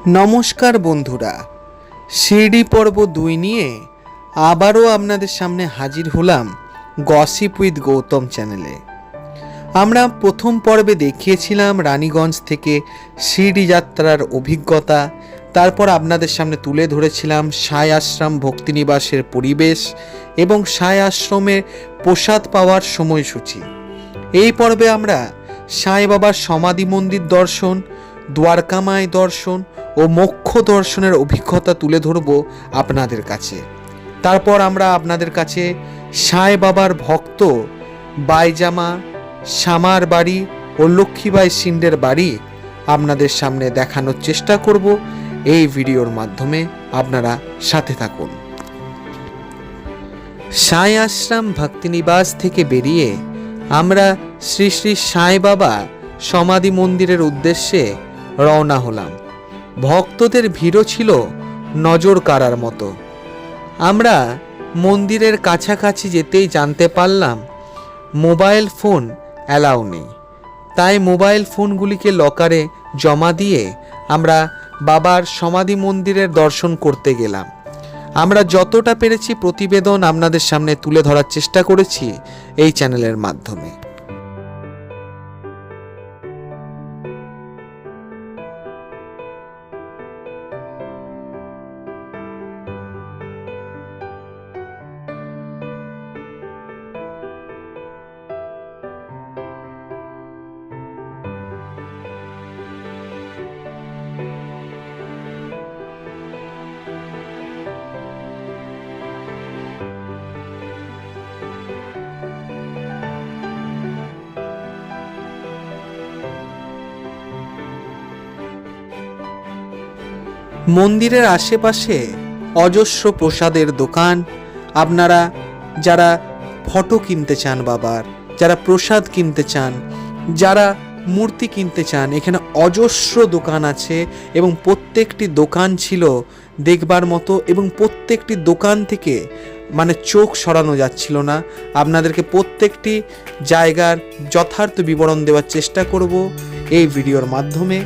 নমস্কার বন্ধুরা, শিরডি পর্ব 2 নিয়ে আবারও আপনাদের সামনে হাজির হলাম গসিপ উইথ গৌতম চ্যানেলে। আমরা প্রথম পর্বে দেখিয়েছিলাম রানীগঞ্জ থেকে শিরডি যাত্রার অভিজ্ঞতা, তারপর আপনাদের সামনে তুলে ধরেছিলাম সাই আশ্রম ভক্তিনিবাসের পরিবেশ এবং সাই আশ্রমে প্রসাদ পাওয়ার সময়সূচি। এই পর্বে আমরা সাই বাবার সমাধি মন্দির দর্শন, দ্বারকামায় দর্শন ও মোক্ষ দর্শনের অভিজ্ঞতা তুলে ধরব আপনাদের কাছে। তারপর আমরা আপনাদের কাছে সাই বাবার ভক্ত বাইজামা, শামার বাড়ি ও লক্ষ্মীবাই সিন্ডের বাড়ি আপনাদের সামনে দেখানোর চেষ্টা করব। এই ভিডিওর মাধ্যমে আপনারা সাথে থাকুন। সাই আশ্রম ভক্তিনিবাস থেকে বেরিয়ে আমরা শ্রী শ্রী সাই বাবা সমাধি মন্দিরের উদ্দেশ্যে রওনা হলাম। ভক্তদের ভিড়ও ছিল নজর কাড়ার মতো। আমরা মন্দিরের কাছাকাছি যেতেই জানতে পারলাম মোবাইল ফোন অ্যালাউ নেই, তাই মোবাইল ফোনগুলিকে লকারে জমা দিয়ে আমরা বাবার সমাধি মন্দিরের দর্শন করতে গেলাম। আমরা যতটা পেরেছি প্রতিবেদন আপনাদের সামনে তুলে ধরার চেষ্টা করেছি এই চ্যানেলের মাধ্যমে। মন্দিরের আশেপাশে অজস্র প্রসাদের দোকান। আপনারা যারা ফটো কিনতে চান বাবার, যারা প্রসাদ কিনতে চান, যারা মূর্তি কিনতে চান, এখানে অজস্র দোকান আছে এবং প্রত্যেকটি দোকান ছিল দেখবার মতো এবং প্রত্যেকটি দোকান থেকে চোখ সরানো যাচ্ছিল না। আপনাদেরকে প্রত্যেকটি জায়গার যথার্থ বিবরণ দেওয়ার চেষ্টা করব এই ভিডিওর মাধ্যমে।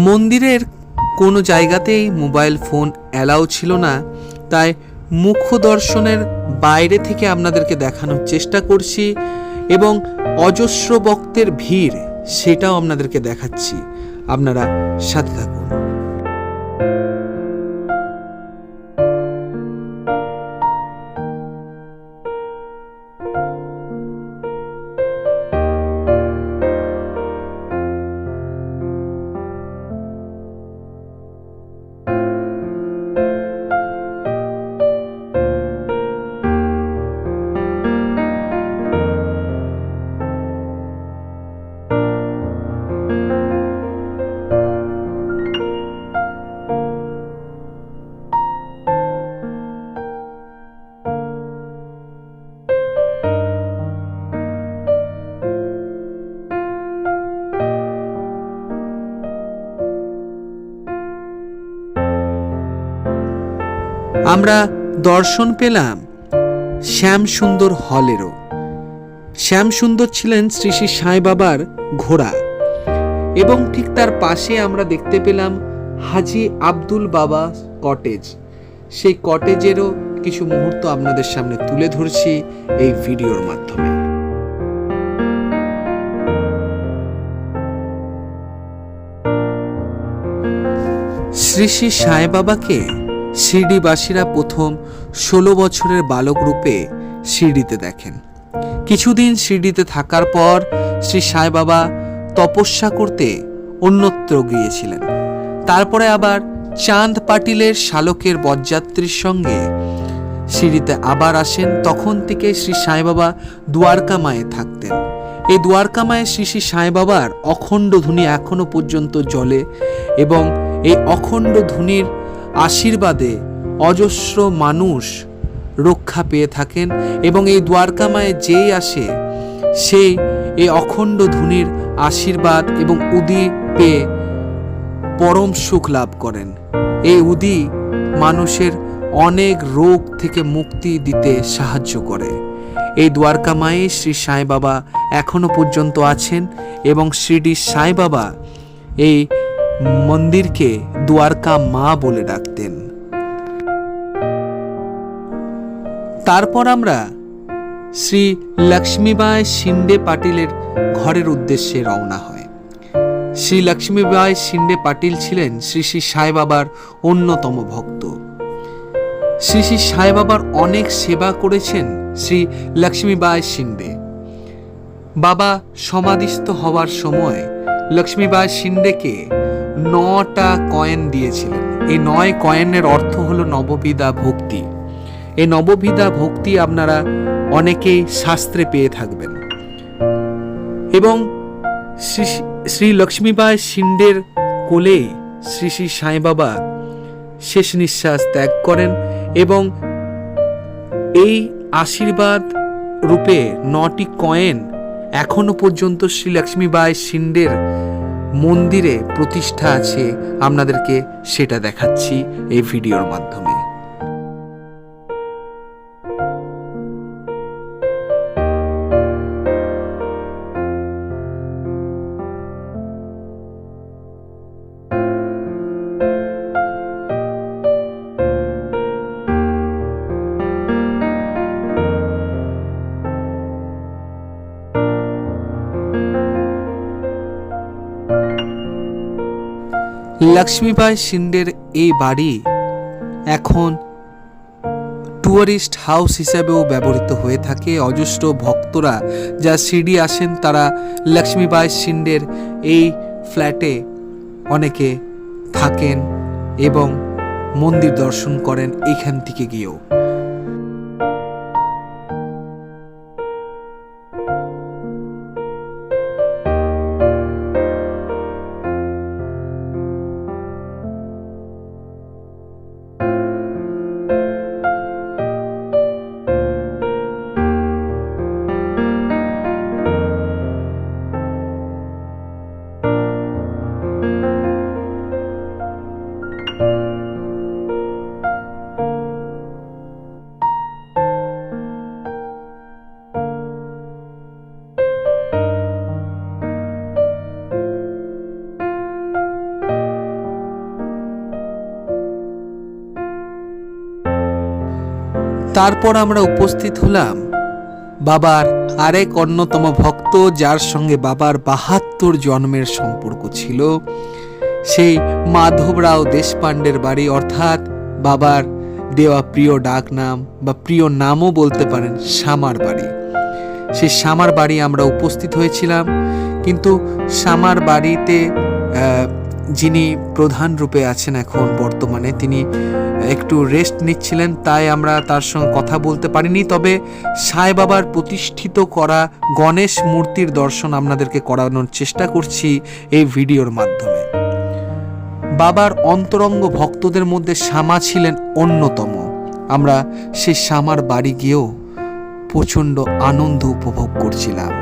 মন্দিরের কোনো জায়গাতেই মোবাইল ফোন অ্যালাউ ছিল না, তাই মুখ্য দর্শনের বাইরে থেকে আপনাদেরকে দেখানোর চেষ্টা করছি এবং অজস্র ভক্তের ভিড় সেটাও আপনাদেরকে দেখাচ্ছি। আপনারা সাথে থাকুন। আমরা দর্শন পেলাম শ্যামসুন্দর হলেরও। শ্যামসুন্দর ছিলেন শ্রী শ্রী সাই বাবার ঘোড়া এবং ঠিক তার পাশে আমরা দেখতে পেলাম হাজি আব্দুল বাবা কটেজ। সেই কটেজেরও কিছু মুহূর্ত আপনাদের সামনে তুলে ধরছি এই ভিডিওর মাধ্যমে। শ্রী শ্রী সাই বাবাকে শিরডিবাসীরা প্রথম 16 বছরের বালক রূপে শিরডিতে দেখেন। কিছুদিন শিরডিতে থাকার পর শ্রী সাই বাবা তপস্যা করতে অন্যত্র গিয়েছিলেন। তারপরে আবার চাঁদ পাটিলের শালকের বরযাত্রীর সঙ্গে শিরডিতে আবার আসেন। তখন থেকে শ্রী সাই বাবা দ্বারকা মায়ে থাকতেন। এই দ্বারকা মায়ে শ্রী শ্রী সাই বাবার অখণ্ড ধ্বনি এখনো পর্যন্ত জ্বলে এবং এই অখণ্ড ধ্বনির আশীর্বাদে অজস্র মানুষ রক্ষা পেয়ে থাকেন এবং এই দ্বারকা মায়ে যেই আসে সেই এই অখণ্ড ধ্বনির আশীর্বাদ এবং উদি পেয়ে পরম সুখ লাভ করেন। এই উদি মানুষের অনেক রোগ থেকে মুক্তি দিতে সাহায্য করে। এই দ্বারকা মায়ে শ্রী সাই বাবা এখনো পর্যন্ত আছেন এবং শিরডি সাই বাবা এই মন্দিরকে দ্বারকা মা বলে ডাকতেন। তারপর আমরা শ্রী লক্ষ্মীবাঈ শিন্ডে পাটিলের ঘরের উদ্দেশ্যে রওনা হয়। শ্রী লক্ষ্মীবাঈ শিন্ডে পাটিল ছিলেন শ্রী শ্রী সাই বাবার অন্যতম ভক্ত। শ্রী শ্রী সাই বাবার অনেক সেবা করেছেন শ্রী লক্ষ্মীবাঈ শিন্ডে। বাবা সমাধিস্থ হওয়ার সময় লক্ষ্মীবাঈ শিন্ডেকে 9টা কয়েন দিয়েছিলেন। এই 9 কয়েনের অর্থ হলো নববিধা ভক্তি। এই নববিধা ভক্তি আপনারা অনেকেই শাস্ত্রে পেয়ে থাকবেন। এবং শ্রী লক্ষ্মীবাঈ শিন্ডের কোলে শ্রী শ্রী সাই বাবা শেষ নিঃশ্বাস ত্যাগ করেন এবং এই আশীর্বাদ রূপে 9টি কয়েন এখনো পর্যন্ত শ্রী লক্ষ্মীবাঈ শিন্ডের মন্দিরে প্রতিষ্ঠা আছে। আপনাদেরকে সেটা দেখাচ্ছি এই ভিডিওর মাধ্যমে। লক্ষ্মীবাঈ শিন্ডের এই বাড়ি এখন টুরিস্ট হাউস হিসেবেও ব্যবহৃত হয়ে থাকে। অজস্র ভক্তরা যা শিরডি আসেন তারা লক্ষ্মীবাঈ শিন্ডের এই ফ্ল্যাটে অনেকে থাকেন এবং মন্দির দর্শন করেন এখান থেকে গিয়েও। তারপর আমরা উপস্থিত হলাম বাবার আরেক অন্যতম ভক্ত, যার সঙ্গে বাবার 72 জন্মের সম্পর্ক ছিল। সেই মাধবরাও দেশপাণ্ডের বাড়ি, অর্থাৎ বাবার দেওয়া প্রিয় ডাক নাম বা প্রিয় নামও বলতে পারেন শামার বাড়ি। সেই শামার বাড়ি আমরা উপস্থিত হয়েছিলাম, কিন্তু শামার বাড়িতে যিনি প্রধান রূপে আছেন এখন বর্তমানে, তিনি একটু রেস্ট নিচ্ছিলেন, তাই আমরা তার সঙ্গে কথা বলতে পারিনি। তবে সাই বাবার প্রতিষ্ঠিত করা গণেশ মূর্তির দর্শন আপনাদেরকে করানোর চেষ্টা করছি এই ভিডিওর মাধ্যমে। বাবার অন্তরঙ্গ ভক্তদের মধ্যে শামা ছিলেন অন্যতম। আমরা সেই শামার বাড়ি গিয়েও প্রচণ্ড আনন্দ উপভোগ করছিলাম।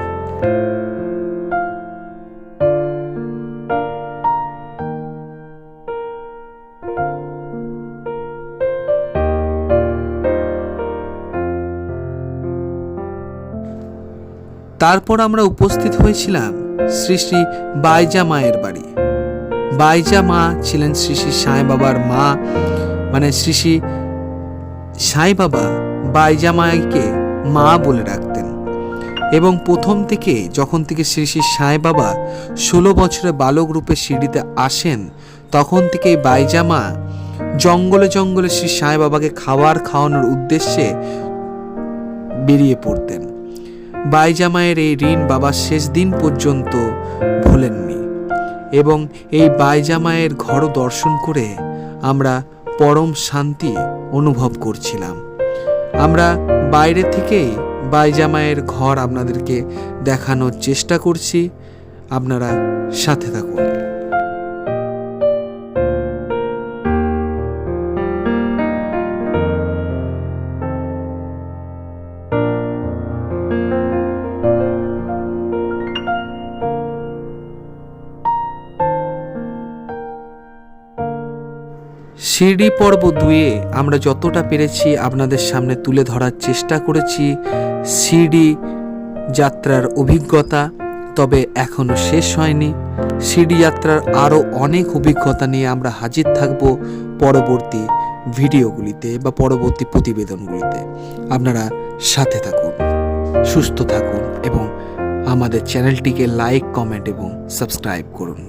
তারপর আমরা উপস্থিত হয়েছিলাম শ্রী শ্রী বাইজা মায়ের বাড়ি। বাইজা মা ছিলেন শ্রী শ্রী সাই বাবার মা, মানে শ্রী শ্রী সাই বাবা বাইজা মাকে মা বলে ডাকতেন। এবং প্রথম থেকে যখন থেকে শ্রী শ্রী সাই বাবা 16 বছরের বালক রূপে শিরডিতে আসেন, তখন থেকেই বাইজা মা জঙ্গলে জঙ্গলে শ্রী সাই বাবাকে খাওয়ানোর উদ্দেশ্যে বেরিয়ে পড়তেন। বাইজা মায়ের এই ঋণ বাবা শেষ দিন পর্যন্ত ভোলেননি। এবং এই বাইজা মায়ের ঘর দর্শন করে আমরা পরম শান্তি অনুভব করছিলাম। আমরা বাইরে থেকেই বাইজা মায়ের ঘর আপনাদেরকে দেখানোর চেষ্টা করছি, আপনারা সাথে থাকুন। শিরডি পর্ব 2-এ আমরা যতটা পেরেছি আপনাদের সামনে তুলে ধরার চেষ্টা করেছি শিরডি যাত্রার অভিজ্ঞতা। তবে এখনো শেষ হয়নি। শিরডি যাত্রার আরও অনেক অভিজ্ঞতা নিয়ে আমরা হাজির থাকব পরবর্তী ভিডিওগুলিতে বা পরবর্তী প্রতিবেদনগুলিতে। আপনারা সাথে থাকুন, সুস্থ থাকুন এবং আমাদের চ্যানেলটিকে লাইক, কমেন্ট এবং সাবস্ক্রাইব করুন।